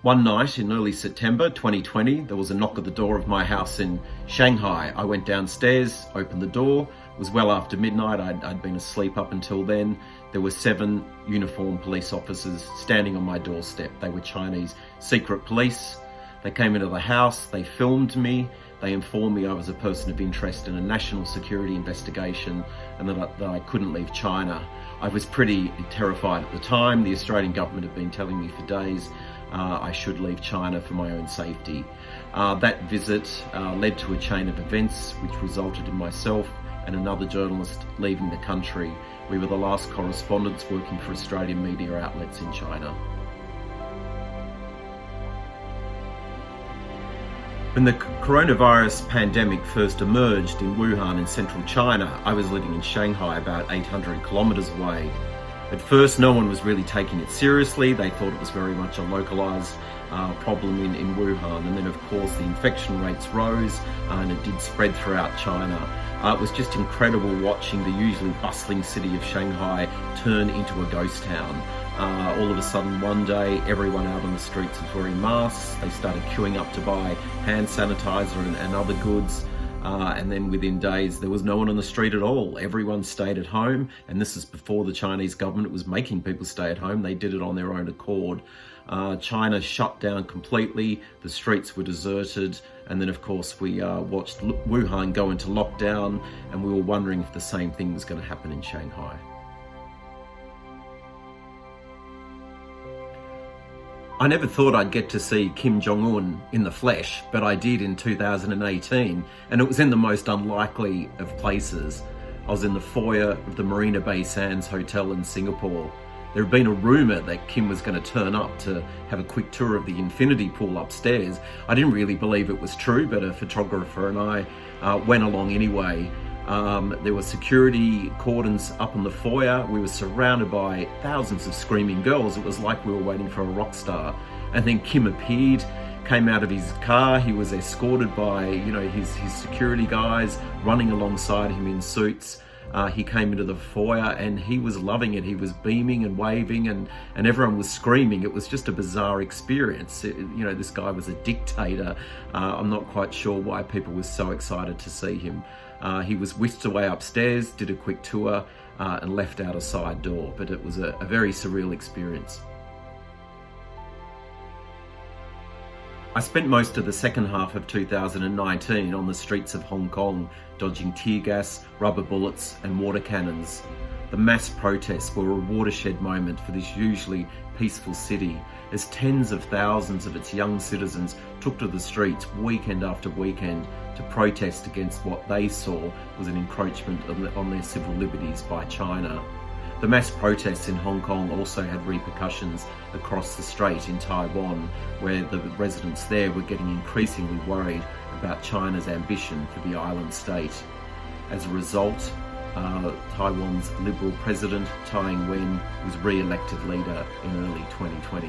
One night in early September 2020, there was a knock at the door of my house in Shanghai. I went downstairs, opened the door. It was well after midnight. I'd been asleep up until then. There were 7 uniformed police officers standing on my doorstep. They were Chinese secret police. They came into the house, they filmed me, they informed me I was a person of interest in a national security investigation and that I couldn't leave China. I was pretty terrified at the time. The Australian government had been telling me for days I should leave China for my own safety. That visit led to a chain of events which resulted in myself and another journalist leaving the country. We were the last correspondents working for Australian media outlets in China. When the coronavirus pandemic first emerged in Wuhan in central China, I was living in Shanghai, about 800 kilometres away. At first, no one was really taking it seriously. They thought it was very much a localised problem in Wuhan. And then, of course, the infection rates rose and it did spread throughout China. It was just incredible watching the usually bustling city of Shanghai turn into a ghost town. All of a sudden, one day, everyone out on the streets was wearing masks. They started queuing up to buy hand sanitizer and other goods. And then within days, there was no one on the street at all. Everyone stayed at home. And this is before the Chinese government was making people stay at home. They did it on their own accord. China shut down completely. The streets were deserted. And then, of course, we watched Wuhan go into lockdown. And we were wondering if the same thing was going to happen in Shanghai. I never thought I'd get to see Kim Jong-un in the flesh, but I did in 2018, and it was in the most unlikely of places. I was in the foyer of the Marina Bay Sands Hotel in Singapore. There had been a rumour that Kim was going to turn up to have a quick tour of the infinity pool upstairs. I didn't really believe it was true, but a photographer and I went along anyway. There were security cordons up in the foyer. We were surrounded by thousands of screaming girls. It was like we were waiting for a rock star. And then Kim appeared, came out of his car. He was escorted by, his security guys running alongside him in suits. He came into the foyer and he was loving it. He was beaming and waving and everyone was screaming. It was just a bizarre experience. This guy was a dictator. I'm not quite sure why people were so excited to see him. He was whisked away upstairs, did a quick tour and left out a side door, but it was a very surreal experience. I spent most of the second half of 2019 on the streets of Hong Kong, dodging tear gas, rubber bullets and water cannons. The mass protests were a watershed moment for this usually peaceful city, as tens of thousands of its young citizens took to the streets weekend after weekend to protest against what they saw was an encroachment on their civil liberties by China. The mass protests in Hong Kong also had repercussions across the strait in Taiwan, where the residents there were getting increasingly worried about China's ambition for the island state. As a result, Taiwan's Liberal President, Tsai Ing-wen, was re-elected leader in early 2020.